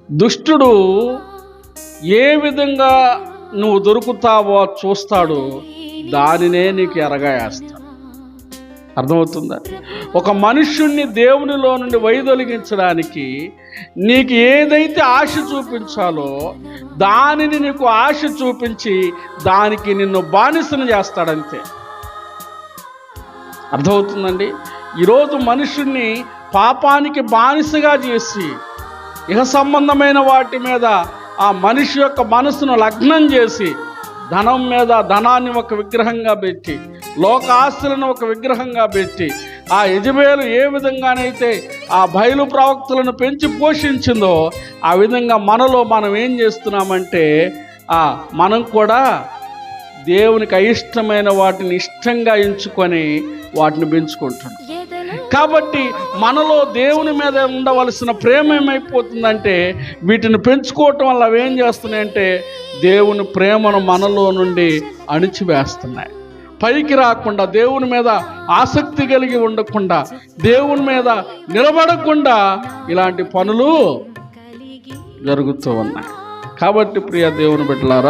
దుష్టుడు ఏ విధంగా నువ్వు దొరుకుతావో చూస్తాడు, దానినే నీకు ఎరగాయేస్తాడు. అర్థమవుతుందా? ఒక మనుష్యుణ్ణి దేవునిలో నుండి వైదొలిగించడానికి నీకు ఏదైతే ఆశ చూపించాలో దానిని నీకు ఆశ చూపించి దానికి నిన్ను బానిసను చేస్తాడంతే. అర్థమవుతుందండి? ఈరోజు మనుషుణ్ణి పాపానికి బానిసగా చేసి ఇహ సంబంధమైన వాటి మీద ఆ మనిషి యొక్క మనసును లగ్నం చేసి ధనం మీద ధనాన్ని ఒక విగ్రహంగా పెట్టి, లోక ఆస్తులను ఒక విగ్రహంగా పెట్టి, ఆ యెజబెలు ఏ విధంగానైతే ఆ బయలు ప్రవక్తలను పెంచి పోషించిందో ఆ విధంగా మనలో మనం ఏం చేస్తున్నామంటే మనం కూడా దేవునికి అయిష్టమైన వాటిని ఇష్టంగా ఎంచుకొని వాటిని పెంచుకుంటున్నాం. కాబట్టి మనలో దేవుని మీద ఉండవలసిన ప్రేమ ఏమైపోతుందంటే వీటిని పెంచుకోవటం వల్ల అవి ఏం చేస్తున్నాయంటే దేవుని ప్రేమను మనలో నుండి అణిచివేస్తున్నాయి. పైకి రాకుండా, దేవుని మీద ఆసక్తి కలిగి ఉండకుండా, దేవుని మీద నిలబడకుండా ఇలాంటి పనులు జరుగుతూ ఉన్నాయి. కాబట్టి ప్రియ దేవుని బిడ్డలారా,